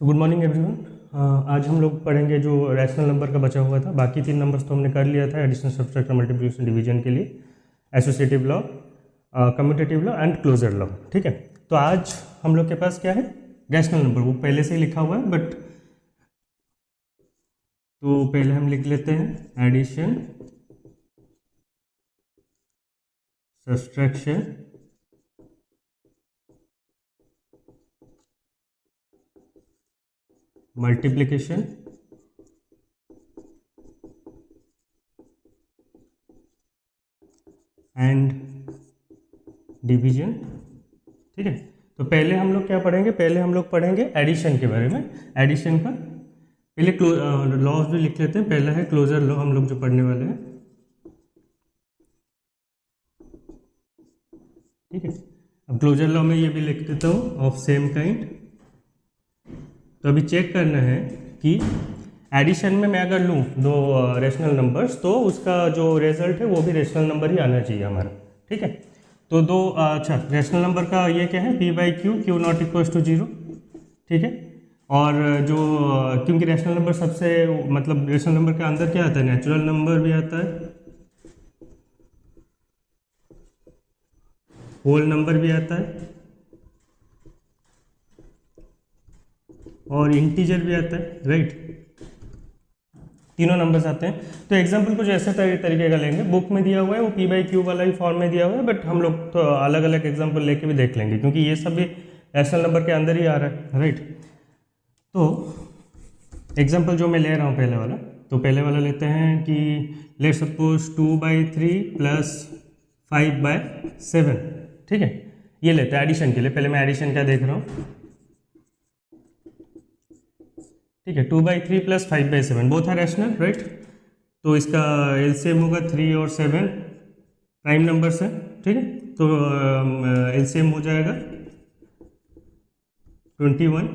So good morning everyone. आज हम लोग पढ़ेंगे जो रैशनल नंबर का बचा हुआ था। बाकी 3 नंबर्स तो हमने कर लिया था, एडिशन, सब्सट्रैक्शन, मल्टीप्लिकेशन, डिवीजन के लिए, associative law, commutative law and closure law. ठीक है, तो आज हम लोग के पास क्या है, रैशनल नंबर। वो पहले से ही लिखा हुआ है, बट तो पहले हम लिख लेते हैं addition, subtraction, multiplication and division. ठीक है, तो पहले हम लोग क्या पढ़ेंगे, पहले हम लोग पढ़ेंगे एडिशन के बारे में। एडिशन का पहले लॉज भी लिख लेते हैं। पहला है क्लोजर लॉ, हम लोग जो पढ़ने वाले हैं। ठीक है, अब क्लोजर लॉ में ये भी लिख देता हूँ, ऑफ सेम काइंड। तो अभी चेक करना है कि एडिशन में मैं अगर लूँ दो रेशनल नंबर्स, तो उसका जो रिजल्ट है वो भी रेशनल नंबर ही आना चाहिए हमारा। ठीक है, तो दो अच्छा रेशनल नंबर का ये क्या है, p by q, q not equals to 0। ठीक है, और जो क्योंकि रेशनल नंबर सबसे मतलब रेशनल नंबर के अंदर क्या आता है, नेचुरल नंबर भी आता है, होल नंबर भी आता है और इंटीजर भी आता है, राइट। तीनों नंबर्स आते हैं। तो एग्जांपल कुछ ऐसे तरीके का लेंगे, बुक में दिया हुआ है वो p बाई क्यू वाला ही फॉर्म में दिया हुआ है, बट हम लोग तो अलग अलग एग्जांपल लेके भी देख लेंगे, क्योंकि ये सब भी रैशनल नंबर के अंदर ही आ रहा है, राइट। तो एग्जांपल जो मैं ले रहा हूँ पहले वाला, तो पहले वाला लेते हैं कि लेट सपोज 2/3 प्लस 5/7। ठीक है, ये लेते हैं एडिशन के लिए। पहले मैं एडिशन क्या देख रहा हूँ, ठीक है, 2/3 प्लस 5/7 बोथ है रैशनल, राइट। तो इसका एलसीएम होगा 3 और 7 प्राइम नंबर्स है। ठीक है, तो एलसीएम हो जाएगा 21।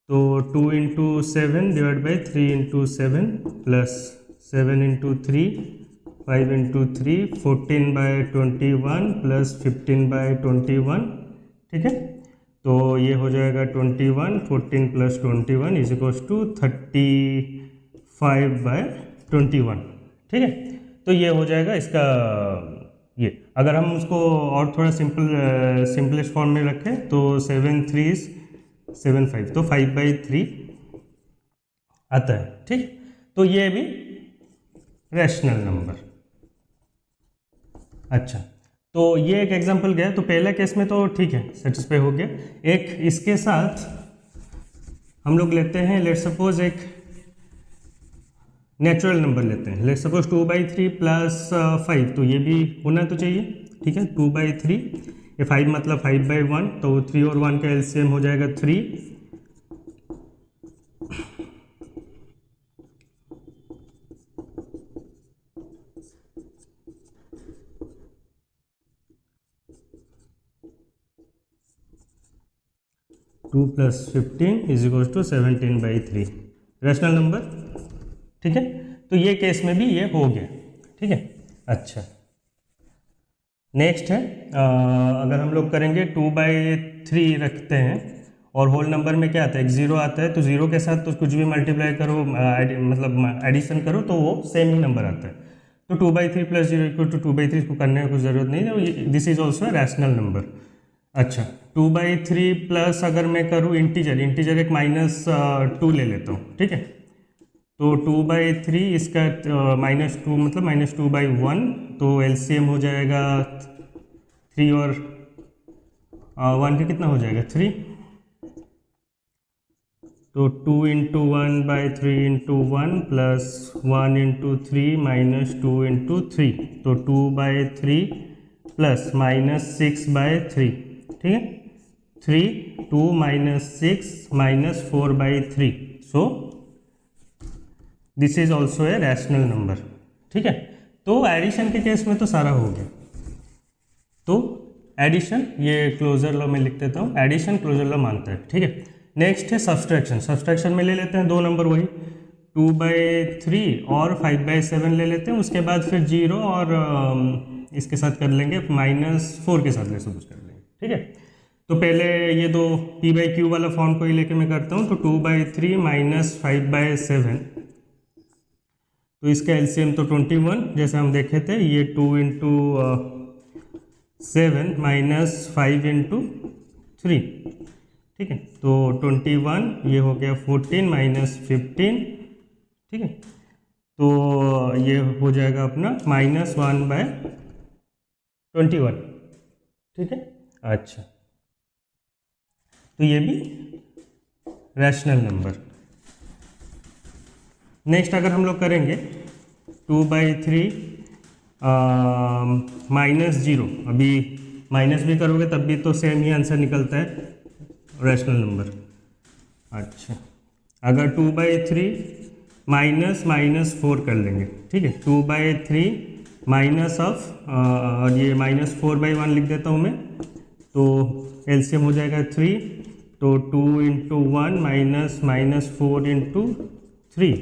तो 2 into 7 divide by 3 into 7 plus 7 into 3 5 into 3 14/21 plus 15/21। ठीक है, तो ये हो जाएगा 21, 14 प्लस 21 इज इक्वल्स टू 35/21। ठीक है, तो ये हो जाएगा इसका ये। अगर हम उसको और थोड़ा सिंपलेस्ट फॉर्म में रखें तो 7 3 7 5, तो 5/3 आता है। ठीक, तो ये भी रैशनल नंबर। अच्छा, तो ये एक एग्जांपल गया। तो पहला केस में तो ठीक है, सेटिस्फाई हो गया। एक इसके साथ हम लोग लेते हैं, लेट सपोज एक नेचुरल नंबर लेते हैं, लेट सपोज 2/3 प्लस 5, तो ये भी होना तो चाहिए। ठीक है, 2/3, ये 5 मतलब 5/1, तो 3 और 1 का एलसीएम हो जाएगा 3। 2 plus 15 is equal to 17/3 rational number. ठीक है, तो ये केस में भी ये हो गया। ठीक है, अच्छा नेक्स्ट है, अगर हम लोग करेंगे 2/3 रखते हैं और होल नंबर में क्या आता है, एक 0 आता है, तो 0 के साथ तो कुछ भी मल्टीप्लाई करो, मतलब एडिशन करो तो वो सेम ही नंबर आता है। तो 2/3 प्लस 0 इक्वल टू 2/3 को करने की कुछ ज़रूरत नहीं है, this is also a rational number. अच्छा, 2/3 प्लस अगर मैं करूँ इंटीजर एक -2 ले लेता हूँ। ठीक है, तो 2/3 इसका -2 मतलब -2/1, तो एलसीएम हो जाएगा 3 और 1 का कितना हो जाएगा 3। तो 2 into 1/3 into 1 plus 1 into 3 -2 into 3, तो 2/3 प्लस -6/3। ठीक है, 3 2 -6 -4/3, so this is also a rational number. ठीक है, तो एडिशन के केस में तो सारा हो गया। तो एडिशन ये क्लोजर लॉ में लिख देता हूँ, एडिशन क्लोजर लॉ मानता है। ठीक है, नेक्स्ट है सब्सट्रैक्शन। सब्सट्रैक्शन में ले लेते हैं दो नंबर, वही 2/3 और 5/7 ले लेते हैं। उसके बाद फिर 0 और इसके साथ कर लेंगे -4 के साथ ले सपोज कर लेंगे। ठीक है, तो पहले ये दो पी बाई क्यू वाला फॉर्म को ही लेके मैं करता हूँ। तो 2/3 माइनस 5/7, तो इसका एलसीएम तो 21 जैसे हम देखे थे, ये 2 इंटू 7 माइनस 5 इंटू 3, ठीक है। तो 21, ये हो गया 14 माइनस 15, ठीक है। तो ये हो जाएगा अपना -1/21, ठीक है। अच्छा, तो ये भी रैशनल नंबर। नेक्स्ट अगर हम लोग करेंगे 2/3 -0, अभी माइनस भी करोगे तब भी तो सेम ही आंसर निकलता है, रैशनल नंबर। अच्छा, अगर 2/3 -4 कर लेंगे, ठीक है। 2/3 माइनस ऑफ, और ये -4/1 लिख देता हूँ मैं, तो एलसीएम हो जाएगा 3, तो 2 इंटू 1 माइनस -4 इंटू 3,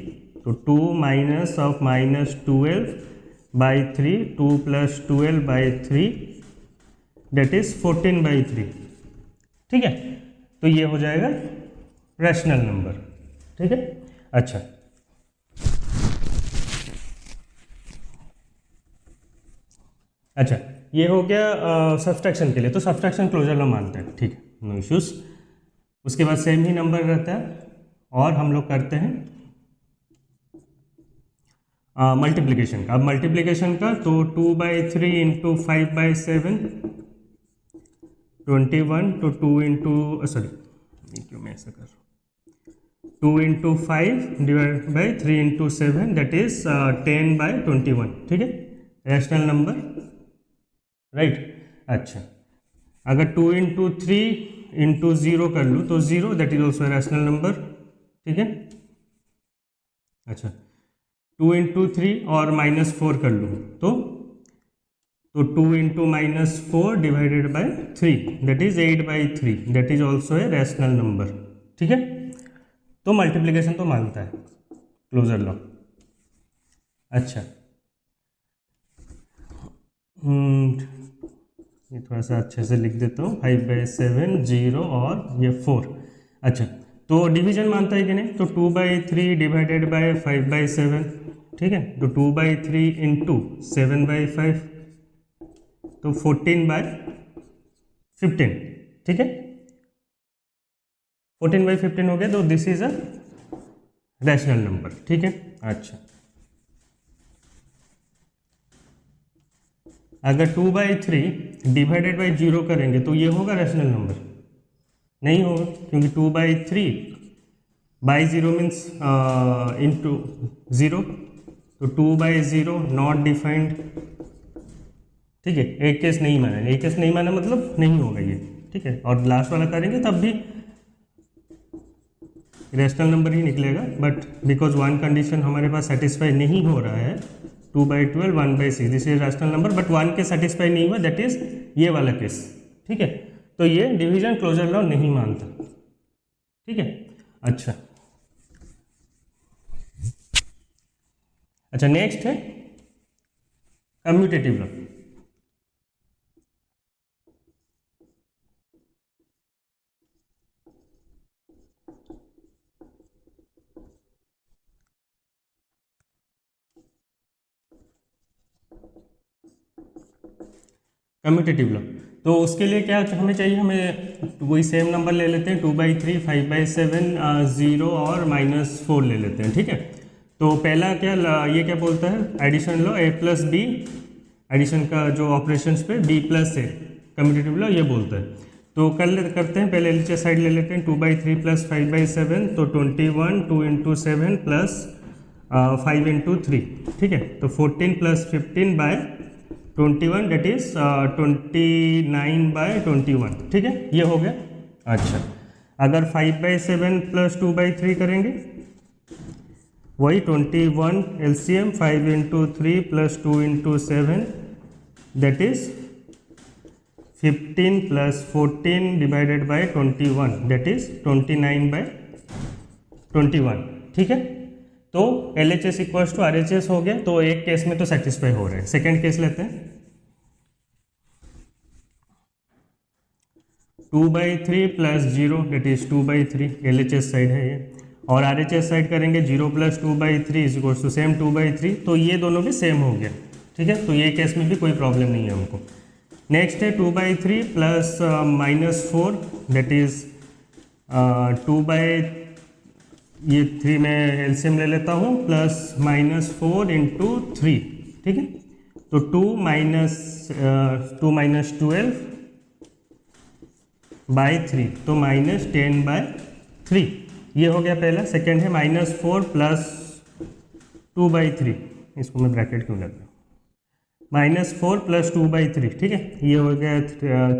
तो 2 minus of -12/3, 2 plus 12/3 that is 14/3, ठीक है। तो ये हो जाएगा रैशनल नंबर, ठीक है। अच्छा, अच्छा ये हो गया सब्सट्रैक्शन के लिए। तो सब्सट्रैक्शन क्लोजर लॉ मानते हैं, ठीक है, नो इश्यूज। उसके बाद सेम ही नंबर रहता है और हम लोग करते हैं मल्टीप्लिकेशन का। अब मल्टीप्लिकेशन का तो 2/3 इंटू 5/7 21, तो 2 इंटू सॉरी क्यों मैं ऐसा कर रहा हूँ, 2 into 5 divide by 3 into 7 that is 10/21, ठीक है, रैशनल नंबर, राइट। अच्छा, अगर 2 इंटू 3 इंटू 0 कर लूँ तो 0 that is also rational number, ठीक है। अच्छा, 2 इंटू 3 और -4 कर लूँ तो 2 into -4 divided by 3 that is 8/3, that is also a rational number, ठीक है। तो मल्टीप्लिकेशन तो मानता है क्लोजर लॉ। अच्छा, ये थोड़ा सा अच्छे से लिख देता हूँ, 5/7 0 और ये 4। अच्छा, तो डिवीजन मानता है कि नहीं, तो 2/3 डिवाइडेड बाय 5/7, ठीक है। तो 2/3 इंटू 7/5, तो 14/15, ठीक है। 14/15 हो गया, तो this is a rational number, ठीक है। अच्छा, अगर 2/3 डिवाइडेड बाई 0 करेंगे तो ये होगा रैशनल नंबर? नहीं होगा, क्योंकि 2/3/0 मीन्स इंटू 0, तो 2/0 नॉट डिफाइंड, ठीक है। एक केस नहीं माना, एक केस नहीं माना मतलब नहीं होगा ये, ठीक है। और लास्ट वाला करेंगे तब भी रैशनल नंबर ही निकलेगा, बट बिकॉज वन कंडीशन हमारे पास सेटिस्फाई नहीं हो रहा है, 2/12 1/6 this is rational number, but one के सेटिस्फाई नहीं हुआ, दैट इज ये वाला केस, ठीक है। तो ये डिवीजन क्लोजर लॉ नहीं मानता, ठीक है। अच्छा, अच्छा नेक्स्ट है कम्यूटेटिव लॉ। कम्यूटेटिव लॉ, तो उसके लिए क्या हमें चाहिए, हमें वही सेम नंबर ले लेते हैं, 2/3 5/7 0 और -4 ले लेते हैं, ठीक है। तो पहला क्या ये क्या बोलता है, addition law, a plus B, addition का जो ऑपरेशंस पे b plus A, commutative law ये बोलता है। तो करते हैं, पहले नीचे साइड ले लेते हैं, 2/3 प्लस 5/7, तो 21, 2 इंटू 7 प्लस 5 इंटू 3, ठीक है। तो 14 प्लस 15/21 डेट इज 29/21, ठीक है, ये हो गया। अच्छा, अगर 5/7 प्लस 2/3 करेंगे, वही 21 LCM 5 into 3 plus 2 into 7 that is 15 plus 14 divided by 21 that is 29/21, ठीक है। तो LHS इक्वल्स टू RHS हो गया, तो एक केस में तो सेटिस्फाई हो रहे हैं। सेकेंड केस लेते हैं, 2/3 plus 0 that is 2/3, LHS side है ये, और RHS साइड करेंगे 0 plus 2/3 is equals to same 2/3, तो ये दोनों भी सेम हो गया। ठीक है, तो ये केस में भी कोई प्रॉब्लम नहीं है हमको। नेक्स्ट है 2/3 प्लस -4 दैट इज 2/, ये 3 में एलसीएम ले लेता हूँ, प्लस -4 इंटू 3। ठीक है, तो 2 माइनस 12/3, तो -10/3, ये हो गया पहला। सेकेंड है -4 प्लस 2/3, इसको मैं ब्रैकेट क्यों लग रहा हूँ, -4 प्लस 2/3। ठीक है, ये हो गया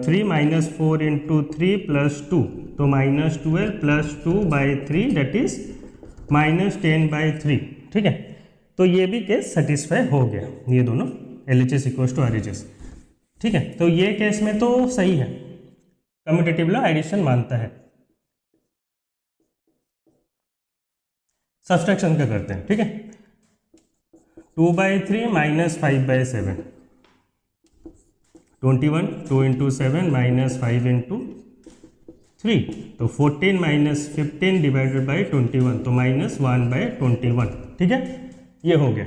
3 -4 इंटू 3 प्लस 2, तो -12 प्लस 2/3 दैट इज -10/3। ठीक है, तो ये भी केस सेटिस्फाई हो गया, ये दोनों LHS इक्वल्स टू RHS। ठीक है, तो ये केस में तो सही है, कम्यूटेटिव लॉ एडिशन मानता है। सब्सट्रैक्शन का करते हैं। ठीक है, 2/3 माइनस 5/7, 21, 2 इंटू 7 माइनस 5 इंटू 3, तो 14 माइनस 15 डिवाइडेड बाई 21, तो -1/21। ठीक है, ये हो गया।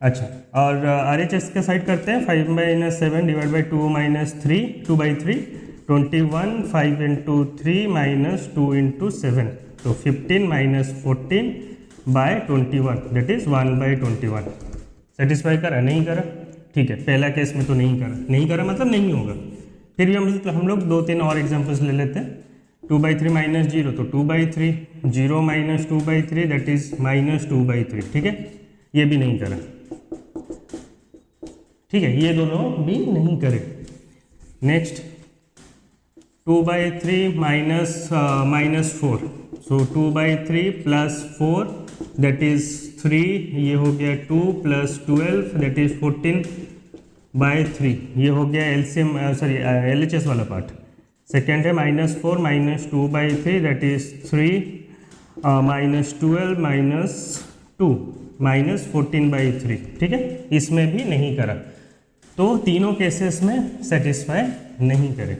अच्छा, और RHS का साइड करते हैं, 5 - 7 divide by 2 minus 3, 2/3, 21, 5 into 3 minus 2 into 7, तो 15 माइनस 14/21 दैट इज 1/21। सेटिस्फाई करा, नहीं करा? ठीक है, पहला केस में तो नहीं करा मतलब नहीं होगा। फिर भी हम लोग 2-3 और एग्जांपल्स ले लेते हैं। 2/3 माइनस 0, तो 2/3, 0 माइनस 2/3 दैट इज -2/3। ठीक है, ये भी नहीं करा। ठीक है, ये दोनों भी नहीं करे। Next 2/3 minus 4, so 2/3 plus 4 that is 3, ये हो गया 2 प्लस 12 दैट इज 14/3, ये हो गया एलसीएम सॉरी LHS वाला पार्ट। सेकेंड है -4 minus 2/3 that is 3 minus 12 minus 2 -14/3। ठीक है, इसमें भी नहीं करा, तो तीनों केसेस में सेटिस्फाई नहीं करे,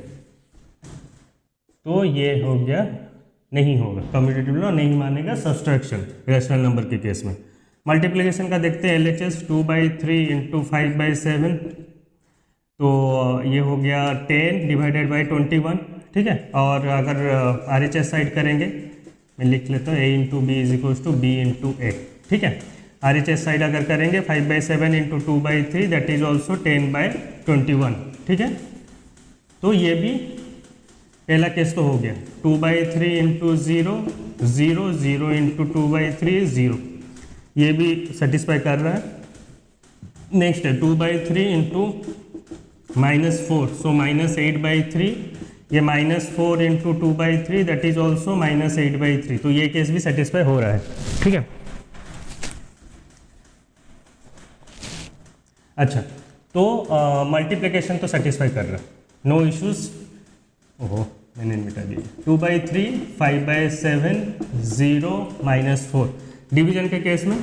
तो ये हो गया नहीं होगा, कम्यूटेटिव लॉ नहीं मानेगा सब्सट्रैक्शन रैशनल नंबर के केस में। मल्टीप्लिकेशन का देखते हैं, LHS 2/3 इंटू 5/7, तो ये हो गया 10 डिवाइडेड बाई 21। ठीक है, और अगर RHS साइड करेंगे, मैं लिख लेता हूँ A into B is equals to B into A। ठीक है, RHS साइड अगर करेंगे 5/7 इंटू 2/3 दैट इज ऑल्सो 10/21। ठीक है, तो ये भी पहला केस तो हो गया। 2/3 इंटू 0, 0, 0 इंटू 2/3 0, ये भी सेटिस्फाई कर रहा है। नेक्स्ट है 2/3 इंटू -4, सो -8/3, ये -4 इंटू 2/3 दैट इज ऑल्सो -8/3, तो ये केस भी सेटिस्फाई हो रहा है। ठीक है, अच्छा, तो मल्टीप्लिकेशन तो सेटिस्फाई कर रहा है, नो इश्यूज। ओहो, मैंने मिटा दिया। 2/3, 5/7, 0, -4। डिवीजन के केस में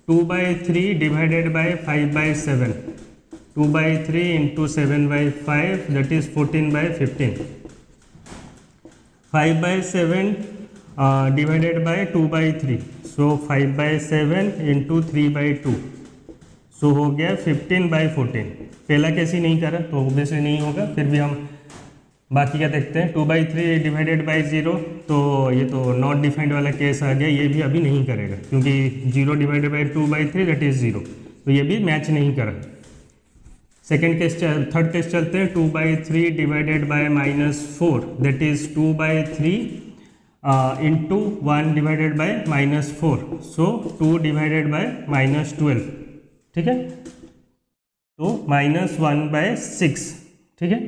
2/3 divided by 5/7, 2/3 into 7/5 that is 14/15, 5/7 divided by 2/3, so 5/7 into 3/2, सो हो गया 15/14। पहला केस ही नहीं करा तो ऑब्वियसली नहीं होगा। फिर भी हम बाकी क्या देखते हैं, 2/3 डिवाइडेड बाई 0, तो ये तो नॉट डिफाइंड वाला केस आ गया, ये भी अभी नहीं करेगा क्योंकि 0 डिवाइडेड बाई 2/3 दैट इज 0, तो ये भी मैच नहीं करा। सेकेंड केस, थर्ड केस चलते हैं। 2/3 divided by -4 that is 2/3 into 1 divided by -4, so 2 divided by -12। ठीक है, तो -1/6। ठीक है,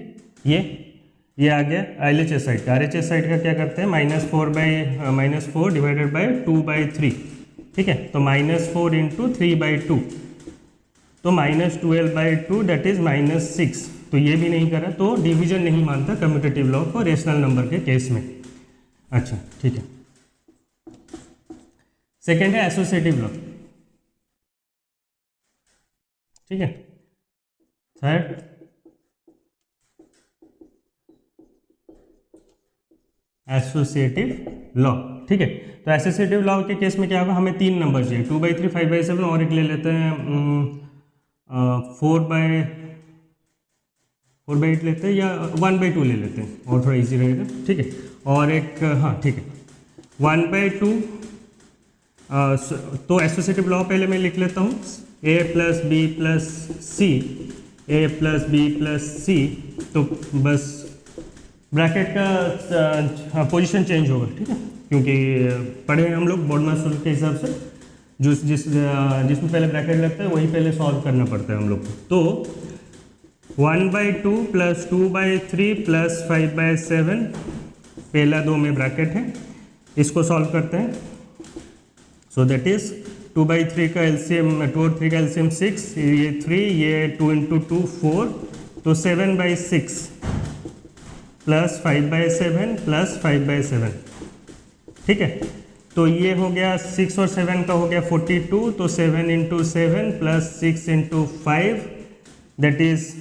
ये आ गया LHS साइड का। RHS साइड का क्या करते हैं, -4 डिवाइडेड बाई 2/3। ठीक है, तो -4 इंटू 3/2, तो -12/2 दैट इज -6, तो ये भी नहीं करा, तो डिवीजन नहीं मानता कम्यूटेटिव लॉ को रेशनल नंबर के केस में। अच्छा, ठीक है। सेकेंड है एसोसिएटिव लॉ। ठीक है, थर्ड एसोसिएटिव लॉ। ठीक है, तो एसोसिएटिव लॉ के केस में क्या होगा, हमें 3 नंबर चाहिए, 2/3, 5/7 और एक ले लेते हैं 4/8 लेते हैं या 1/2 ले लेते हैं और थोड़ा इजी रहेगा। ठीक है, और एक हाँ ठीक है 1/2। तो एसोसिएटिव लॉ पहले मैं लिख लेता हूँ, a + b + c, a + b + c, तो बस ब्रैकेट का पोजीशन चेंज होगा। ठीक है, क्योंकि पढ़े हैं हम लोग बोर्ड मास्टर के हिसाब से, जिसमें पहले ब्रैकेट लगता है वही पहले सॉल्व करना पड़ता है हम लोग को। तो 1/2 + 2/3 + 5/7, पहला 2 में ब्रैकेट है, इसको सॉल्व करते हैं। सो दैट इज 2/3 का एलसीएम 2 और 3 का एलसीएम 6, ये 3, ये 2 × 2 4, तो 7/6 + 5/7 + 5/7। ठीक है, तो ये हो गया 6 और 7 का हो गया 42, तो 7 × 7 + 6 × 5 दैट इज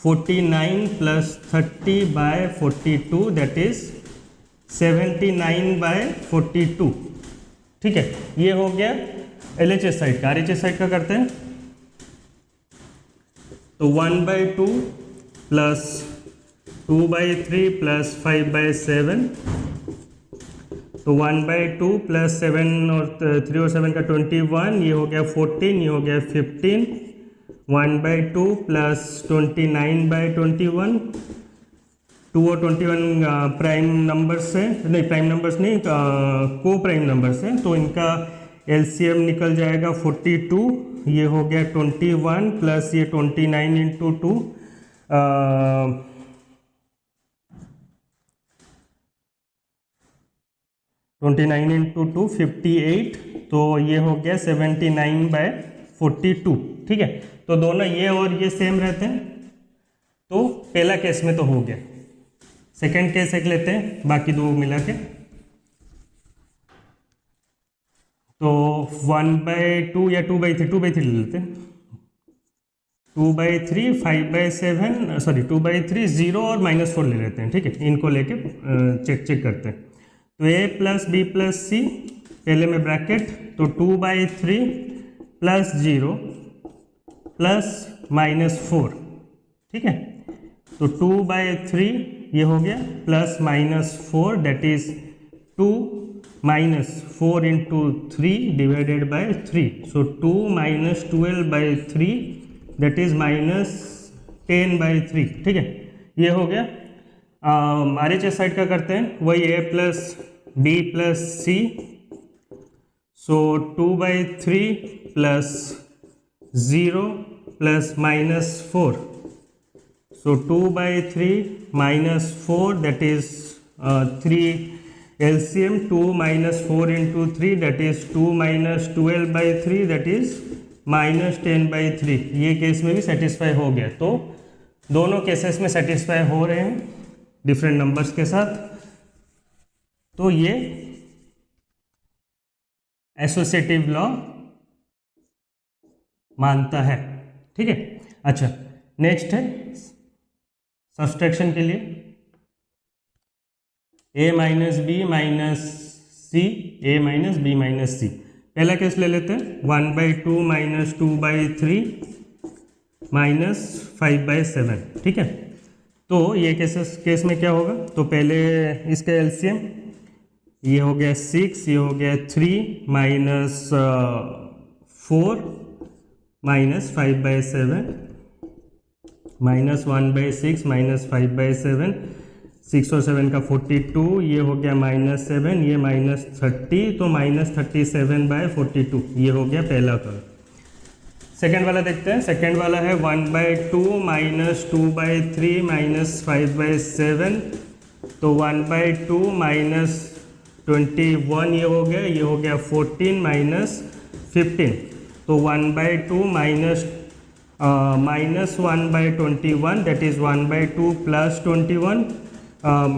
49 + 30/42 दैट इज 79/42। ठीक है, ये हो गया एलएचएस साइड का। आरएचएस साइड का करते हैं, तो 1/2 + 2/3 + 5/7, तो 1/2 + 7 और 3 और 7 का 21, ये हो गया 14, ये हो गया 15, 1/2 + 29/21, 2 और 21 प्राइम नंबर्स है, नहीं प्राइम नंबर्स नहीं, को प्राइम नंबर्स हैं, तो इनका एलसीएम निकल जाएगा 42, ये हो गया 21 प्लस ये 29 × 2 29 × 2 58, तो ये हो गया 79/42। ठीक है, तो दोनों ये और ये सेम रहते हैं, तो पहला केस में तो हो गया। सेकंड केस एक लेते हैं, बाकी दो मिला के, तो 1/2 या 2/3 ले लेते हैं, 2/3 5/7 सॉरी 2/3 0 और -4 ले लेते हैं। ठीक है, इनको लेके चेक करते हैं। तो a + b + c, पहले में ब्रैकेट, तो 2/3 + 0 + -4। ठीक है, तो 2/3 ये हो गया +-4 that is 2 - 4 × 3 / 3, so 2 - 12/3 that is -10/3। ठीक है, ये हो गया। आरएचएस साइड का करते हैं, वही a + b + c, so 2/3 + 0 + -4, so 2/3 - 4 that is 3 LCM, 2 - 4 × 3 that is 2 - 12/3 that is -10/3। ये केस में भी सेटिस्फाई हो गया, तो दोनों केसेस में सेटिस्फाई हो रहे हैं डिफरेंट नंबर्स के साथ, तो ये एसोसिएटिव लॉ मानता है। ठीक है, अच्छा नेक्स्ट है सब्सट्रैक्शन के लिए a - b - c, a - b - c। पहला केस ले लेते हैं, 1/2 - 2/3 - 5/7। ठीक है, तो ये केस में क्या होगा, तो पहले इसका एलसीएम, ये हो गया 6, ये हो गया 3 - 4 - 5/7 -1/6 - 5/7, 6 और 7 का 42, ये हो गया -7, ये -30, तो -37/42 ये हो गया पहला का। सेकेंड वाला देखते हैं, सेकेंड वाला है 1/2 - 2/3 - 5/7, तो 1/2 - 21 ये हो गया 14 - 15, तो 1/2 - -1/21 that is 1/2 + 21,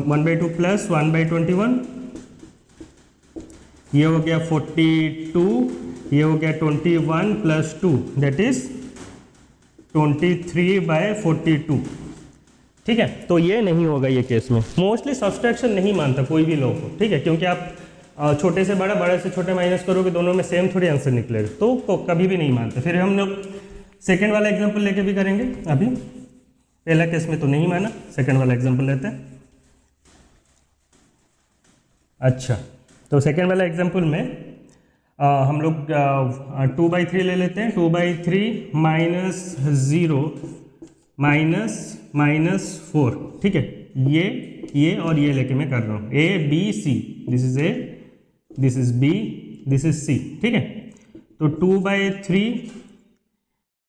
1/2 + 1/21, ये हो गया 42, ये हो गया 21 + 2 that is 23/42। ठीक है, तो ये नहीं होगा ये केस में। मोस्टली सब्सट्रैक्शन नहीं मानता कोई भी लॉ को, ठीक है, क्योंकि आप छोटे से बड़ा, बड़े से छोटे माइनस करोगे, दोनों में सेम थोड़ी आंसर निकलेगा, तो कभी भी नहीं मानते। फिर हम लोग सेकेंड वाला एग्जाम्पल लेके भी करेंगे। अभी पहला केस में तो नहीं माना, सेकेंड वाला एग्जाम्पल लेते हैं। अच्छा, तो सेकेंड वाला एग्जाम्पल में हम लोग 2/3 ले लेते हैं। 2/3 -0 -4, ठीक है, ये और ये लेके मैं कर रहा हूँ। A B C, this is A, this is B, this is C, ठीक है। तो 2/3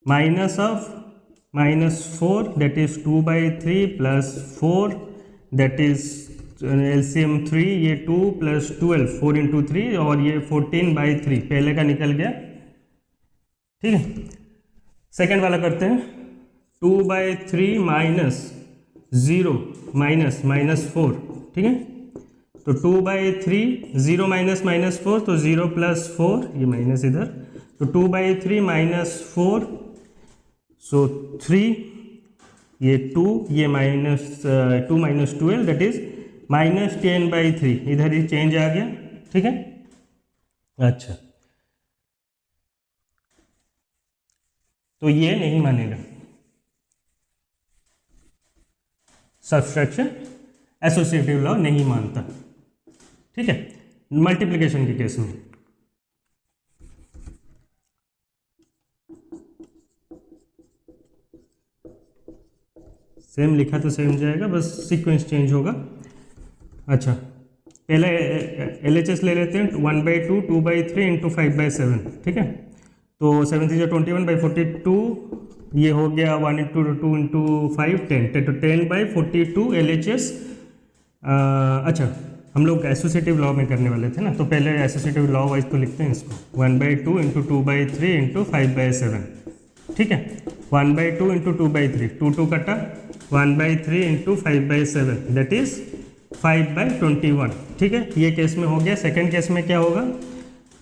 minus of -4 that is 2/3 plus 4 that is LCM 3, ये 2 + 12, 4 × 3, और ये 14/3 पहले का निकल गया, ठीक है। सेकेंड वाला करते हैं। 2/3 -0 -4, ठीक है। तो 2/3 0 -4, तो 0 + 4, ये माइनस इधर, तो 2/3 -4, सो 3, ये 2, ये -2 - 12 दैट इज -10/3, इधर ही चेंज आ गया, ठीक है। अच्छा, तो ये नहीं मानेगा सब्सट्रैक्शन, एसोसिएटिव लॉ नहीं मानता, ठीक है। मल्टीप्लिकेशन के केस में सेम लिखा तो सेम जाएगा, बस सीक्वेंस चेंज होगा। अच्छा, पहले LHS ले लेते हैं। 1/2 2/3 × 5/7, ठीक है। तो 7 × 21/42, ये हो गया 1 × 2 × 5 10, तो 10/42 LHS। अच्छा, हम लोग एसोसिएटिव लॉ में करने वाले थे ना, तो पहले एसोसिएटिव लॉ वाइज तो लिखते हैं इसको। 1/2 × 2/3 × 5/7, ठीक है। 1/2 × 2/3, 2 कटा, 1/3 × 5/7 दैट इज 5/21, ठीक है। ये केस में हो गया। सेकेंड केस में क्या होगा?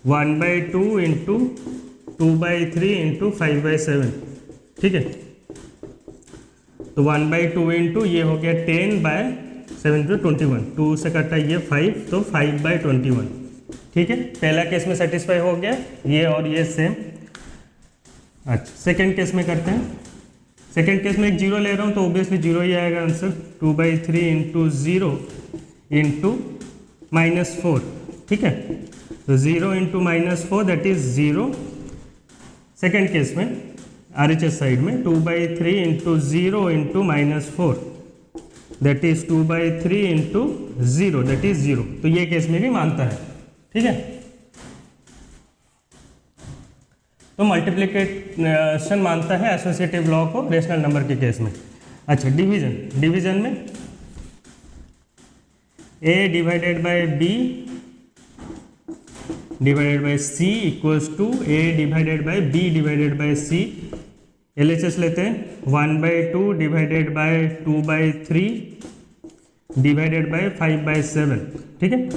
1/2 × 2/3 × 5/7, ठीक है। तो 1/2 इंटू ये हो गया 10/7 × 21, 2 से कटा ये 5, तो 5/21, ठीक है। पहला केस में सेटिस्फाई हो गया, ये और ये सेम। अच्छा, सेकेंड केस में करते हैं। सेकेंड केस में एक 0 ले रहा हूँ, तो ऑब्वियसली 0 ही आएगा आंसर। 2/3 × 0 × -4, ठीक है। तो 0 × -4 दैट इज 0। सेकेंड केस में RHS साइड में 2/3 × 0 × -4 दैट इज 2/3 × 0 दैट इज 0। तो ये केस में भी मानता है, ठीक है। तो मल्टीप्लिकेशन मानता है एसोसिएटिव लॉ को रेशनल नंबर के केस में। अच्छा, डिवीजन में A / B / C = A / B / C। LHS लेते हैं। 1/2 / 2/3 / 5/7, ठीक है।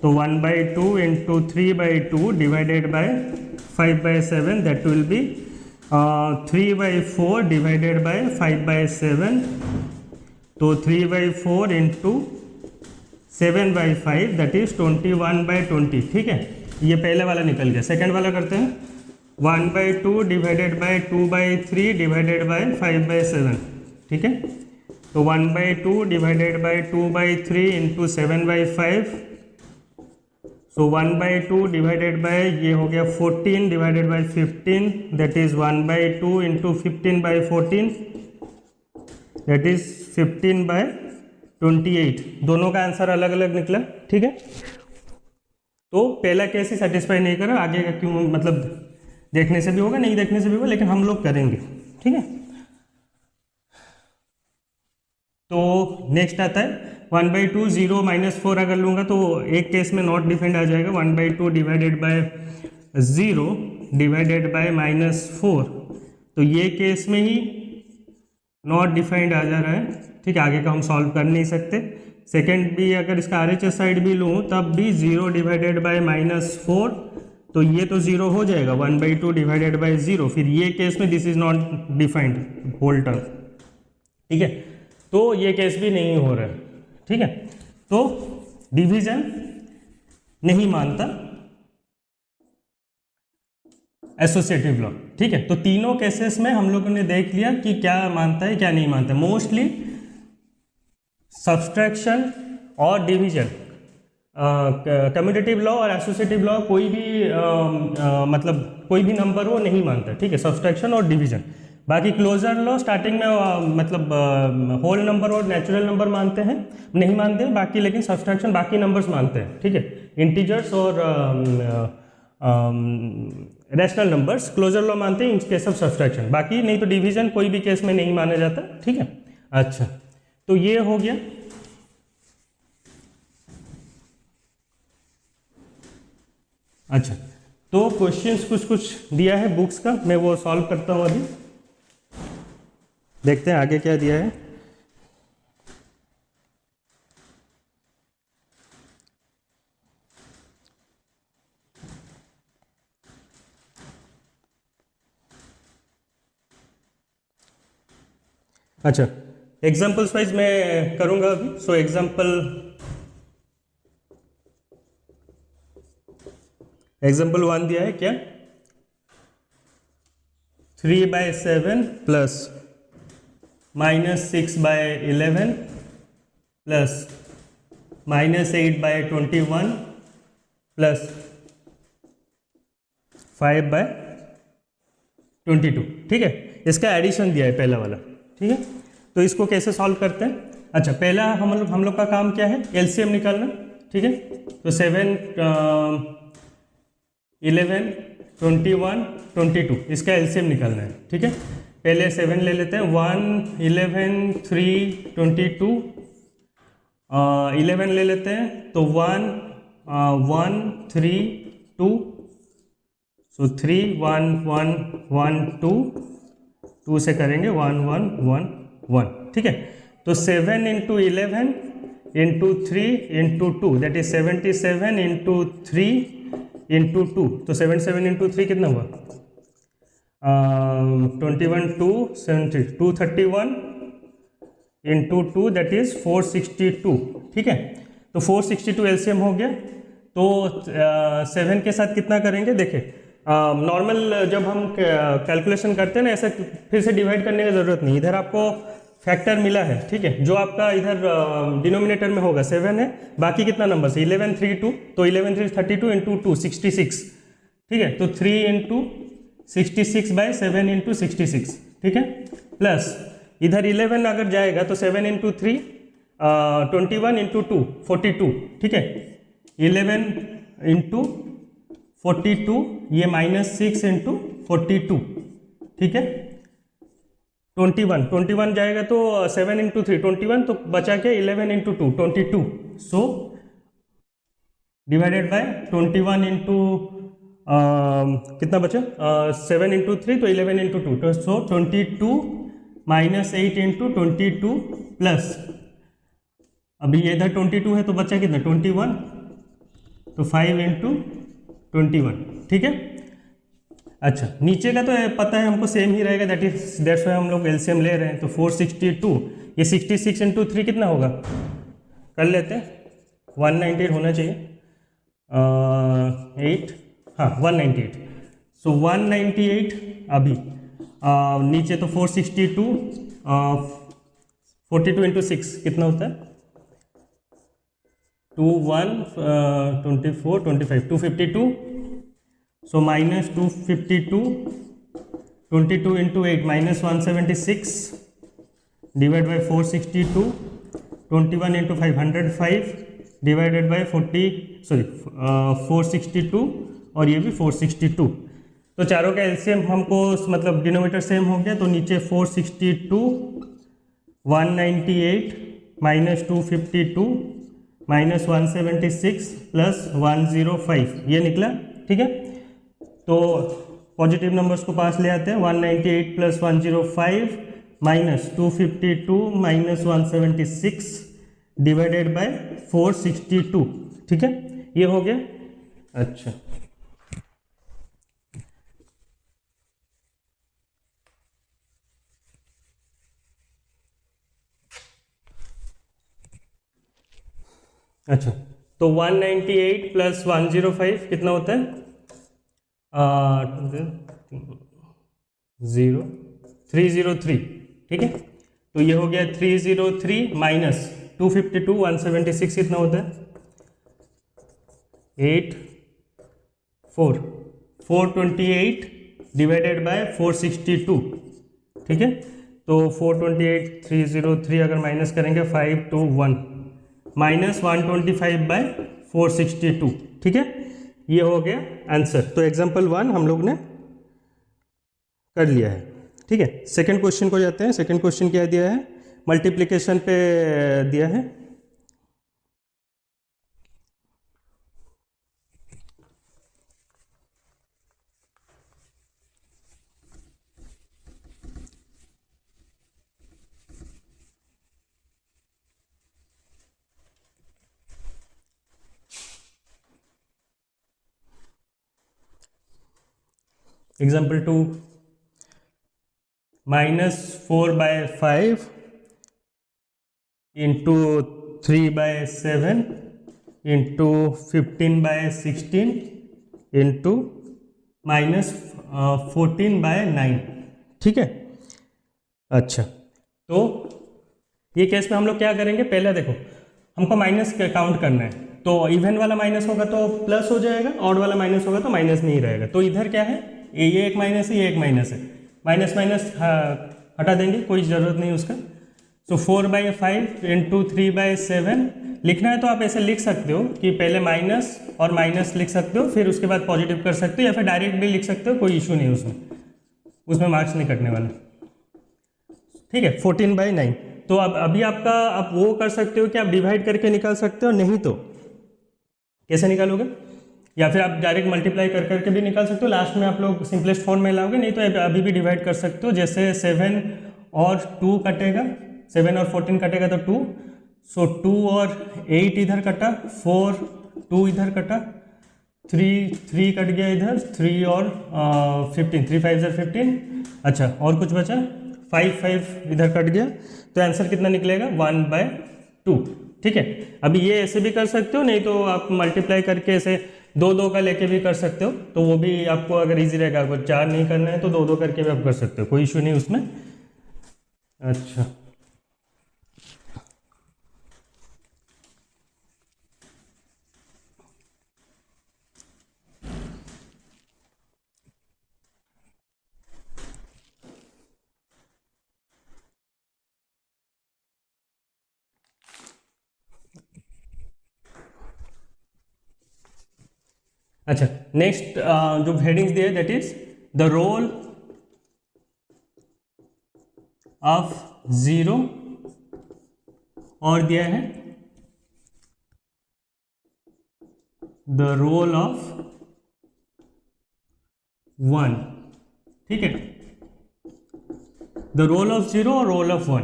तो 1/2 × 3/2 / 5/7 दैट विल बी 3/4 / 5/7। तो 3/4 × 7/5 दैट इज 21/20, ठीक है। ये पहले वाला निकल गया। सेकेंड वाला करते हैं। 1/2 / 2/3 / 5/7, ठीक है। तो 1/2 / 2/3 × 7/5, सो 1/2 ये हो गया 14 / 15 दैट इज 1/2 × 15/14 दैट इज 15/28। दोनों का आंसर अलग अलग निकला, ठीक है। तो पहला केस ही सेटिस्फाई नहीं करा, आगे का क्यों, मतलब देखने से भी होगा, नहीं देखने से भी होगा, लेकिन हम लोग करेंगे, ठीक है। तो नेक्स्ट आता है 1/2 0 -4 अगर लूँगा तो एक केस में नॉट डिफाइंड आ जाएगा। 1/2 / 0 / -4, तो ये केस में ही नॉट डिफाइंड आ जा रहा है, ठीक है। आगे का हम सॉल्व कर नहीं सकते। सेकेंड भी अगर इसका RHS साइड भी लूँ तब भी 0 / -4, तो ये तो 0 हो जाएगा। 1/2 / 0, फिर ये केस में this is not defined whole term, ठीक है। तो ये केस भी नहीं हो रहा है, ठीक है। तो डिवीजन नहीं मानता एसोसिएटिव लॉ, ठीक है। तो तीनों केसेस में हम लोगों ने देख लिया कि क्या मानता है क्या नहीं मानता। मोस्टली सब्सट्रैक्शन और डिवीजन, कम्यूटेटिव लॉ और एसोसिएटिव लॉ कोई भी मतलब कोई भी नंबर वो नहीं मानता, ठीक है, सब्सट्रैक्शन और डिवीजन। बाकी क्लोजर लॉ स्टार्टिंग में मतलब होल नंबर और नेचुरल नंबर मानते हैं, नहीं मानते हैं बाकी, लेकिन सब्सट्रैक्शन बाकी नंबर्स मानते हैं, ठीक है, इंटीजर्स और रैशनल नंबर्स क्लोजर लॉ मानते हैं इन केस ऑफ सब्सट्रैक्शन। बाकी नहीं तो डिवीजन कोई भी केस में नहीं माना जाता, ठीक है। अच्छा, तो ये हो गया। अच्छा, तो क्वेश्चंस कुछ कुछ दिया है बुक्स का, मैं वो सॉल्व करता हूँ अभी, देखते हैं आगे क्या दिया है। अच्छा, एग्जाम्पल्स वाइज मैं करूंगा अभी। सो एग्जाम्पल 1 दिया है क्या, 3/7 प्लस -6/11 प्लस -8/21 प्लस 5/22, ठीक है। इसका एडिशन दिया है पहला वाला, ठीक है। तो इसको कैसे सॉल्व करते हैं। अच्छा, पहला हम लोग का काम क्या है, एलसीएम निकालना, ठीक है। तो 7 11 21 22 इसका एलसीएम निकालना है, ठीक है। पहले 7 ले लेते हैं, 1 11 3 22, 11 ले लेते हैं तो 1 1 3 2, सो 3 1 1 1 2 2 से करेंगे 1 1 1 1, ठीक है। तो 7 into 11 into 3 into 2 that is 77 into 3 into 2, तो 77 इंटू 3 कितना हुआ, 21 2 70 231 इंटू 2 दैट इज 462, ठीक है। तो 462 एलसीएम हो गया। तो 7 के साथ कितना करेंगे, देखिए नॉर्मल जब हम कैलकुलेशन करते हैं ना, ऐसे फिर से डिवाइड करने की ज़रूरत नहीं, इधर आपको फैक्टर मिला है, ठीक है, जो आपका इधर डिनोमिनेटर में होगा 7 है, बाकी कितना नंबर है 11 3 2, तो 11 3 32 इंटू 2 66, ठीक है। तो 3 इंटू 66/7 इंटू 66, ठीक है, प्लस इधर 11 अगर जाएगा तो 7 इंटू 3 21 इंटू 2 42, ठीक है, 11 इंटू 42, ये -6 इंटू 42, ठीक है, 21 जाएगा तो 7 इंटू 3 21, तो बचा क्या 11 into 2 22, so divided by 21 into कितना बचा 7 इंटू 3 तो 11 इंटू 2, तो सो 22 -8 इंटू 22 प्लस, अभी ये इधर 22 है तो बचा कितना 21, तो 5 इंटू 21, ठीक है। अच्छा, नीचे का तो पता है हमको सेम ही रहेगा, दैट्स वाई हम लोग एलसीएम ले रहे हैं। तो 462, ये 66 इंटू 3 कितना होगा, कर लेते हैं, 198 होना चाहिए, 8, हाँ 198, सो 198 अभी नीचे तो 462 42 इंटू 6 कितना होता है 2 1 24 25 252, so minus 252 22 into 8 minus 176 divided by 462 21 into 5 105 divided by 462 और ये भी 462, तो चारों का एलसीएम हमको मतलब डिनोमिनेटर सेम हो गया, तो नीचे 462 198 माइनस 252 माइनस 176 प्लस 105 ये निकला, ठीक है। तो पॉजिटिव नंबर्स को पास ले आते हैं, 198 plus 105 minus 252 minus 176 divided by 462, ठीक है, ये हो गया। अच्छा, अच्छा, तो 198 प्लस 105 कितना होता है? 303, ठीक है। तो ये हो गया 303 माइनस 252, 176 कितना होता है? 428 डिवाइडेड बाय 462, ठीक है। तो 428 303 अगर माइनस करेंगे 521 माइनस 125 बाय 462, ठीक है। ये हो गया आंसर। तो एग्जाम्पल 1 हम लोग ने कर लिया है, ठीक है। सेकंड क्वेश्चन को जाते हैं। सेकंड क्वेश्चन क्या दिया है? मल्टीप्लिकेशन पे दिया है। एग्जाम्पल 2, -4/5 इंटू 3/7 इंटू 15/16 इंटू -14/9, ठीक है। अच्छा, तो ये केस में हम लोग क्या करेंगे? पहले देखो, हमको माइनस काउंट करना है, तो इवन वाला माइनस होगा तो प्लस हो जाएगा, ऑड वाला माइनस होगा तो माइनस नहीं रहेगा। तो इधर क्या है? ये एक माइनस है, ये एक माइनस है, माइनस माइनस हटा देंगे, कोई ज़रूरत नहीं उसका। सो 4/5 इंटू 3/7 लिखना है तो आप ऐसे लिख सकते हो कि पहले माइनस और माइनस लिख सकते हो, फिर उसके बाद पॉजिटिव कर सकते हो, या फिर डायरेक्ट भी लिख सकते हो, कोई इशू नहीं उसमें मार्क्स नहीं कटने वाले, ठीक है। 14/9। तो अब अभी आपका आप वो कर सकते हो कि आप डिवाइड करके निकाल सकते हो, नहीं तो कैसे निकालोगे? या फिर आप डायरेक्ट मल्टीप्लाई कर करके भी निकाल सकते हो, लास्ट में आप लोग सिंपलेस्ट फॉर्म में लाओगे, नहीं तो अभी भी डिवाइड कर सकते हो। जैसे 7 और 2 कटेगा, 7 और 14 कटेगा तो 2, सो 2 और 8 इधर कटा, 4 2 इधर कटा, 3 कट गया इधर, 3 और 15, 3 5 15। अच्छा, और कुछ बचा? 5 इधर कट गया, तो आंसर कितना निकलेगा? 1/2, ठीक है। अभी ये ऐसे भी कर सकते हो, नहीं तो आप मल्टीप्लाई करके ऐसे 2 का लेके भी कर सकते हो, तो वो भी आपको अगर इजी रहेगा। अगर 4 नहीं करना है तो 2 करके भी आप कर सकते हो, कोई इशू नहीं उसमें। अच्छा, अच्छा, नेक्स्ट जो हेडिंग्स दिए that is the role of 0, और दिया है द रोल ऑफ 1, ठीक है। द रोल ऑफ 0 और रोल ऑफ 1।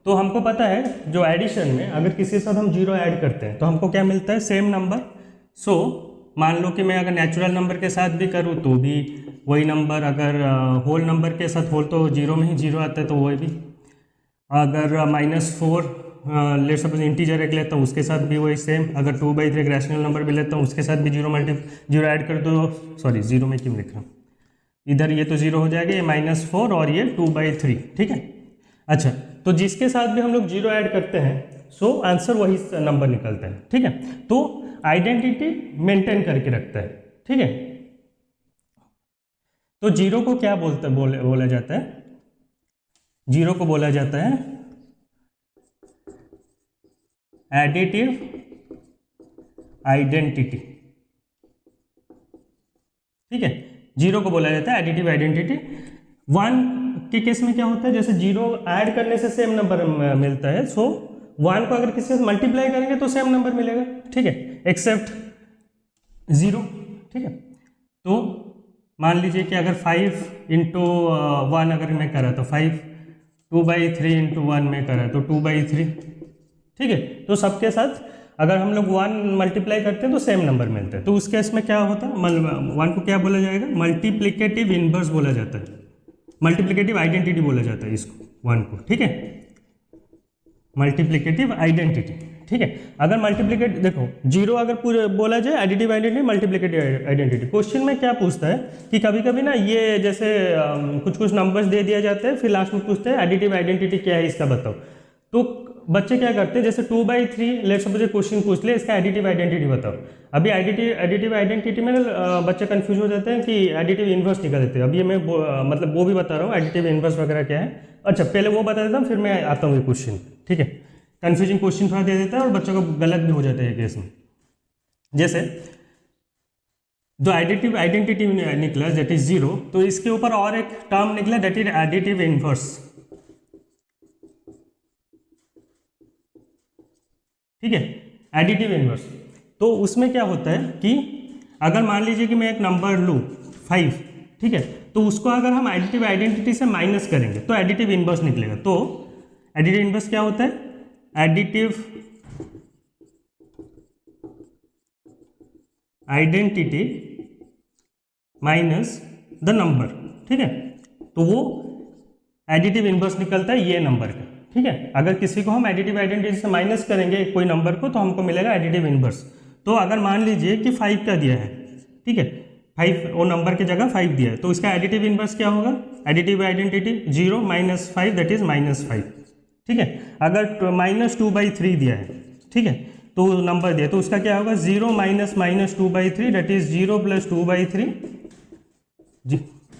तो हमको पता है जो एडिशन में अगर किसी के साथ हम 0 ऐड करते हैं तो हमको क्या मिलता है? Same number. सो मान लो कि मैं अगर नेचुरल नंबर के साथ भी करूँ तो भी वही नंबर, अगर होल नंबर के साथ, होल तो 0 में ही 0 आता है तो वही भी, अगर -4 लेट सपोज इंटीजर एक लेता हूँ उसके साथ भी वही सेम, अगर 2/3 एक रैशनल नंबर भी लेता हूँ उसके साथ भी 0 ऐड कर दो, सॉरी 0 में क्यों लिख रहा हूँ इधर, ये तो 0 हो जाएगा, ये -4 और ये 2/3, ठीक है। अच्छा, तो जिसके साथ भी हम लोग 0 ऐड करते हैं सो आंसर वही नंबर निकलता है, ठीक है। तो आइडेंटिटी मेंटेन करके रखता है, ठीक है। तो 0 को क्या बोला जाता है? 0 को बोला जाता है एडिटिव आइडेंटिटी, ठीक है। 0 को बोला जाता है एडिटिव आइडेंटिटी। 1 के केस में क्या होता है? जैसे 0 ऐड करने से सेम नंबर मिलता है, सो 1 को अगर किसी से मल्टीप्लाई करेंगे तो सेम नंबर मिलेगा, ठीक है, एक्सेप्ट 0, ठीक है। तो मान लीजिए कि अगर 5 इंटू 1 अगर मैं करा तो 5, 2/3 इंटू 1 में करा तो 2/3, ठीक है। तो सबके साथ अगर हम लोग 1 मल्टीप्लाई करते हैं तो सेम नंबर मिलता है। तो उस केस में क्या होता है? 1 को क्या बोला जाएगा? मल्टीप्लिकेटिव इनवर्स बोला जाता है, मल्टीप्लिकेटिव आइडेंटिटी बोला जाता है इसको, 1 को, ठीक है, मल्टीप्लिकेटिव आइडेंटिटी, ठीक है। अगर मल्टीप्लिकेट देखो जीरो अगर पूरे बोला जाए additive identity multiplicative identity, question में क्या पूछता है कि कभी कभी ना ये जैसे कुछ कुछ नंबर्स दे दिया जाते हैं, फिर लास्ट में पूछते हैं एडिटिव आइडेंटिटी क्या है इसका बताओ। तो बच्चे क्या करते हैं, जैसे 2/3 लेट्स सपोज क्वेश्चन पूछ ले इसका एडिटिव आइडेंटिटी बताओ। अभी एडिटिव आइडेंटिटी में बच्चे कंफ्यूज हो जाते हैं कि एडिटिव इन्वर्स निकाल देते हैं। अभी मैं मतलब वो भी बता रहा हूँ एडिटिव इन्वर्स वगैरह क्या है। अच्छा पहले वो बता देता हूँ फिर मैं आता हूँ ये क्वेश्चन, ठीक है। कंफ्यूजिंग क्वेश्चन थोड़ा दे देता है और बच्चों को गलत भी हो जाता है केस में। जैसे जो एडिटिव आइडेंटिटी निकला दैट इज 0, तो इसके ऊपर और एक टर्म निकला दैट इज एडिटिव इन्वर्स, ठीक है, एडिटिव इन्वर्स। तो उसमें क्या होता है कि अगर मान लीजिए कि मैं एक नंबर लूँ 5, ठीक है, तो उसको अगर हम एडिटिव आइडेंटिटी से माइनस करेंगे तो एडिटिव इन्वर्स निकलेगा। तो एडिटिव इन्वर्स क्या होता है, additive identity minus the number, ठीक है। तो वो एडिटिव इन्वर्स निकलता है ये नंबर का, ठीक है। अगर किसी को हम एडिटिव आइडेंटिटी से माइनस करेंगे कोई नंबर को तो हमको मिलेगा एडिटिव इन्वर्स। तो अगर मान लीजिए कि 5 का दिया है, ठीक है, 5 वो नंबर की जगह 5 दिया है, तो इसका एडिटिव इन्वर्स क्या होगा, एडिटिव आइडेंटिटी 0 - 5 दैट इज -5, ठीक है। अगर -2/3 दिया है, ठीक है, तो नंबर दिया तो उसका क्या होगा 0 - -2/3 दैट इज 0 + 2/3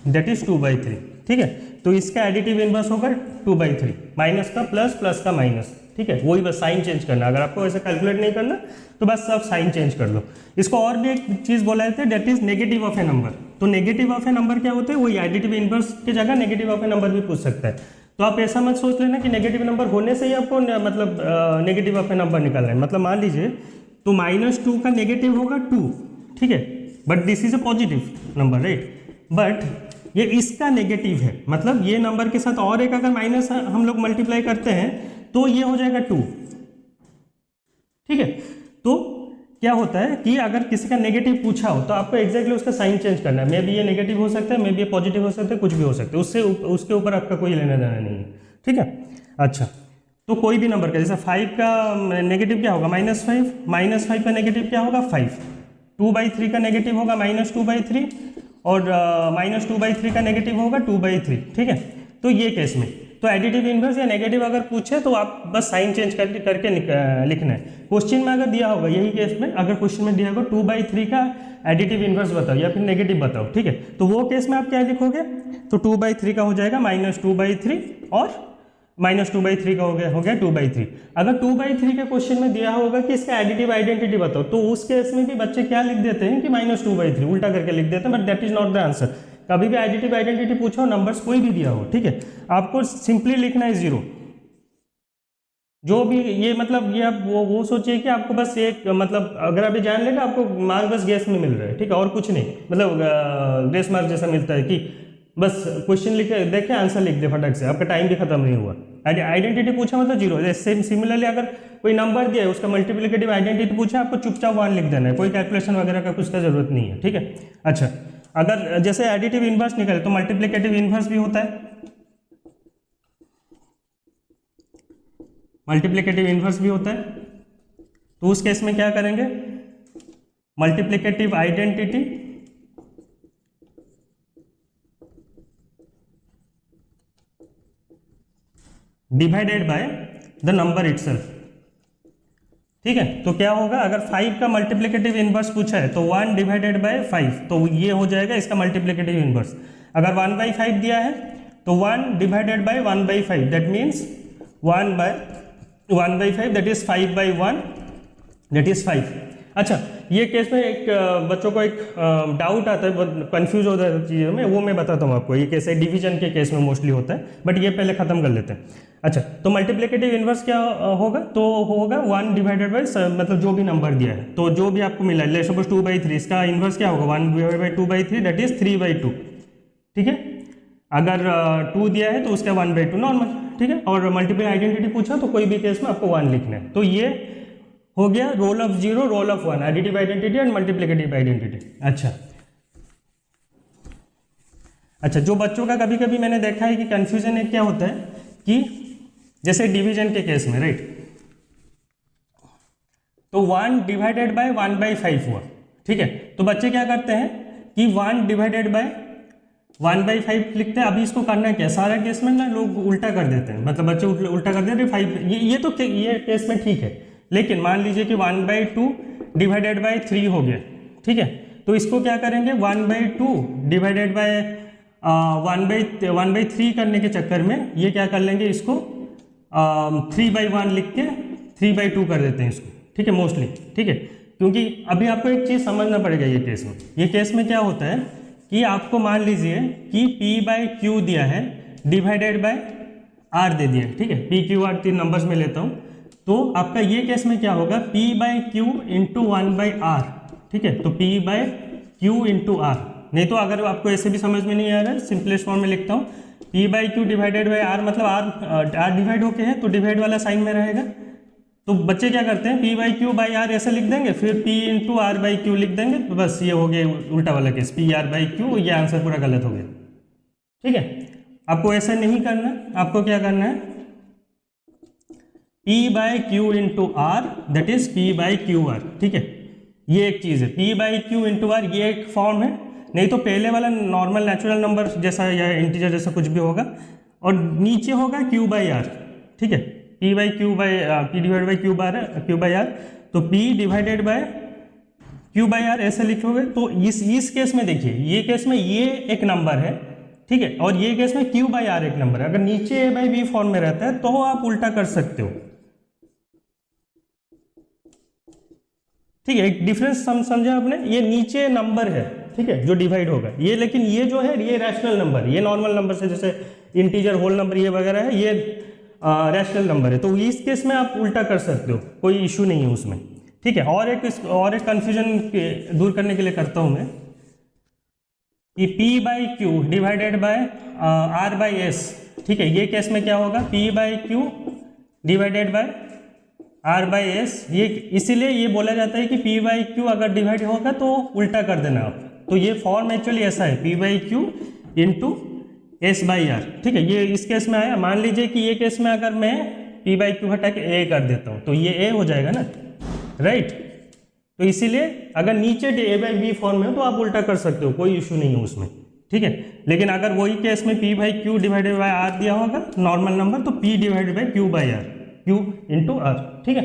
दैट इज 2/3, ठीक है। तो इसका एडिटिव इन्वर्स होगा 2/3, माइनस का प्लस, प्लस का माइनस, ठीक है। वही बस साइन चेंज करना, अगर आपको ऐसे कैलकुलेट नहीं करना तो बस आप साइन चेंज कर लो। इसको और भी एक चीज़ बोला जाता है that is negative of A number. तो नेगेटिव ऑफ ए नंबर क्या होता है, वही एडिटिव इन्वर्स की जगह नेगेटिव ऑफ ए नंबर भी पूछ सकता है। तो आप ऐसा मत सोच लेना कि नेगेटिव नंबर होने से ही आपको मतलब नेगेटिव ऑफ ए नंबर निकालना है। मतलब मान लीजिए तो -2 का नेगेटिव होगा 2, ठीक है, but this is a positive number, right. But ये इसका नेगेटिव है, मतलब ये नंबर के साथ और एक अगर माइनस हम लोग मल्टीप्लाई करते हैं तो ये हो जाएगा 2, ठीक है। तो क्या होता है कि अगर किसी का नेगेटिव पूछा हो तो आपको एक्जैक्टली उसका साइन चेंज करना है। मे बी ये नेगेटिव हो सकता है, मे बी ये पॉजिटिव हो सकता है, कुछ भी हो सकता है, उससे उसके ऊपर आपका कोई लेना देना नहीं है, ठीक है। अच्छा तो कोई भी नंबर का जैसे 5 का नेगेटिव क्या होगा -5, -5 का नेगेटिव क्या होगा 5, 2/3 का नेगेटिव होगा -2/3 और -2/3 का नेगेटिव होगा 2/3, ठीक है। तो ये केस में तो एडिटिव इन्वर्स या नेगेटिव अगर पूछे तो आप बस साइन चेंज करके लिखना है। क्वेश्चन में अगर दिया होगा यही केस में, अगर क्वेश्चन में दिया होगा 2/3 का एडिटिव इन्वर्स बताओ या फिर नेगेटिव बताओ, ठीक है, तो वो केस में आप क्या लिखोगे, तो 2/3 का हो जाएगा -2/3 और -2/3 का हो गया 2/3। अगर 2/3 के क्वेश्चन में दिया होगा कि इसका एडिटिव आइडेंटिटी बताओ, तो उस केस में भी बच्चे क्या लिख देते हैं कि -2/3 उल्टा करके लिख देते हैं, but that is not the answer. कभी भी एडिटिव आइडेंटिटी पूछो, नंबर्स कोई भी दिया हो, ठीक है, आपको सिंपली लिखना है 0। जो भी ये मतलब ये आप वो सोचिए कि आपको बस एक मतलब अगर अभी जान लेगा आपको मार्क बस गेस में मिल रहा है, ठीक है, और कुछ नहीं, मतलब ग्रेस मार्क जैसा मिलता है कि बस क्वेश्चन लिखे देखे आंसर लिख दे फटक से, आपका टाइम भी खत्म नहीं हुआ। आइडेंटिटी पूछा मतलब 0। सेम सिमिलरली अगर कोई नंबर दिया है उसका मल्टीप्लिकेटिव आइडेंटिटी पूछा, आपको चुपचाप 1 लिख देना है, कोई कैलकुलेशन वगैरह का कुछ का जरूरत नहीं है, ठीक है। अच्छा अगर जैसे एडिटिव इन्वर्स निकले तो मल्टीप्लिकेटिव इन्वर्स भी होता है, मल्टीप्लिकेटिव इन्वर्स भी होता है। तो उस केस में क्या करेंगे, multiplicative identity divided by the number itself, ठीक है। तो क्या होगा, अगर 5 का मल्टीप्लिकेटिव इन्वर्स पूछा है तो 1 डिवाइडेड बाय 5, तो ये हो जाएगा इसका मल्टीप्लिकेटिव इन्वर्स। अगर 1/5 दिया है तो 1 divided by 1/5 that means 1/5 that is 5/1 that is 5। अच्छा ये केस में एक बच्चों को एक डाउट आता है, कंफ्यूज होता है चीज़ों में, वो मैं बताता हूँ आपको। ये कैसे डिवीजन के केस में मोस्टली होता है, बट ये पहले खत्म कर लेते हैं। अच्छा तो मल्टीप्लिकेटिव इन्वर्स क्या होगा, तो होगा 1 डिवाइडेड बाय मतलब जो भी नंबर दिया है, तो जो भी आपको मिला है, लेट्स सपोज 2/3, इसका इन्वर्स क्या होगा 1 डिवाइडेड बाय 2/3 दैट इज 3/2, ठीक है। अगर 2 दिया है तो उसका 1/2 नॉर्मल, ठीक है। और मल्टीपल आइडेंटिटी पूछा तो कोई भी केस में आपको 1 लिखना है। तो ये हो गया role of 0, role of 1, additive identity and multiplicative identity. अच्छा जो बच्चों का कभी कभी मैंने देखा है कि कंफ्यूजन है, क्या होता है कि जैसे डिवीजन के केस में, राइट, तो 1 डिवाइडेड बाय 1/5 हुआ, ठीक है। तो बच्चे क्या करते हैं कि 1 डिवाइडेड बाय 1/5 लिखते हैं। अभी इसको करना क्या, सारा केस में ना लोग उल्टा कर देते हैं, मतलब बच्चे उल्टा कर देते हैं 5, ये तो ये केस में ठीक है। लेकिन मान लीजिए कि 1/2 डिवाइडेड बाय 3 हो गया, ठीक है। तो इसको क्या करेंगे, 1/2 डिवाइडेड बाय 1/3 करने के चक्कर में ये क्या कर लेंगे, इसको 3/1 लिख के 3/2 कर देते हैं इसको, ठीक है, मोस्टली, ठीक है। क्योंकि अभी आपको एक चीज़ समझना पड़ेगा ये केस में क्या होता है कि आपको मान लीजिए कि P/Q दिया है डिवाइडेड बाय R दे दिया, ठीक है। PQR 3 नंबर्स में लेता हूँ, तो आपका ये केस में क्या होगा, P/Q इंटू 1/R, ठीक है। तो P/Q इंटू R, नहीं तो अगर आपको ऐसे भी समझ में नहीं आ रहा है, सिंपलेस्ट फॉर्म में लिखता हूँ, P/Q डिवाइडेड बाय R, मतलब R डिवाइड होके है तो डिवाइड वाला साइन में रहेगा। तो बच्चे क्या करते हैं, P/Q/R ऐसे लिख देंगे, फिर P इंटू R/Q लिख देंगे, तो बस ये हो गया उल्टा वाला केस, PR/Q, ये आंसर पूरा गलत हो गया, ठीक है। आपको ऐसा नहीं करना, आपको क्या करना है, P/Q into R that is P/QR, ठीक है। ये एक चीज़ है, P/Q इंटू R, ये एक फॉर्म है। नहीं तो पहले वाला नॉर्मल नेचुरल नंबर जैसा या इंटीजर जैसा कुछ भी होगा, और नीचे होगा Q/R, ठीक है। P डिवाइड बाई Q/R, तो P डिवाइडेड बाय Q/R ऐसे लिखोगे। तो इस केस में देखिए, ये केस में ये एक नंबर है, ठीक है, और ये केस में Q/R एक नंबर है। अगर नीचे A/B फॉर्म में रहता है तो आप उल्टा कर सकते हो, ठीक है। एक डिफरेंस समझा आपने, ये नीचे नंबर है, ठीक है, जो डिवाइड होगा ये, लेकिन ये जो है ये रैशनल नंबर, ये नॉर्मल नंबर से जैसे इंटीजर, होल नंबर ये वगैरह है, ये रैशनल नंबर है। तो इस केस में आप उल्टा कर सकते हो, कोई इशू नहीं है उसमें, ठीक है। और एक कंफ्यूजन दूर करने के लिए करता हूं मैं कि P/Q डिवाइडेड बाय R/S, ठीक है। ये केस में क्या होगा, P/Q डिवाइडेड बाय R/S, ये इसीलिए ये बोला जाता है कि P/Q अगर डिवाइड होगा तो उल्टा कर देना आप। तो ये फॉर्म एक्चुअली ऐसा है, P/Q इंटू S/R, ठीक है। ये इस केस में आया। मान लीजिए कि ये केस में अगर मैं P/Q हटा के A कर देता हूँ तो ये A हो जाएगा ना, राइट। तो इसीलिए अगर नीचे A/B फॉर्म में हो तो आप उल्टा कर सकते हो, कोई इशू नहीं है उसमें, ठीक है। लेकिन अगर वही केस में P/Q डिवाइडेड बाय R दिया होगा नॉर्मल नंबर, तो P divided by Q/R, Q into R, ठीक है।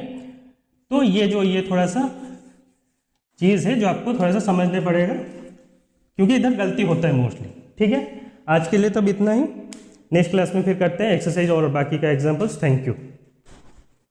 तो ये थोड़ा सा चीज़ है जो आपको थोड़ा सा समझने पड़ेगा, क्योंकि इधर गलती होता है मोस्टली, ठीक है। आज के लिए तब इतना ही, नेक्स्ट क्लास में फिर करते हैं एक्सरसाइज और बाकी का एग्जाम्पल्स। Thank you.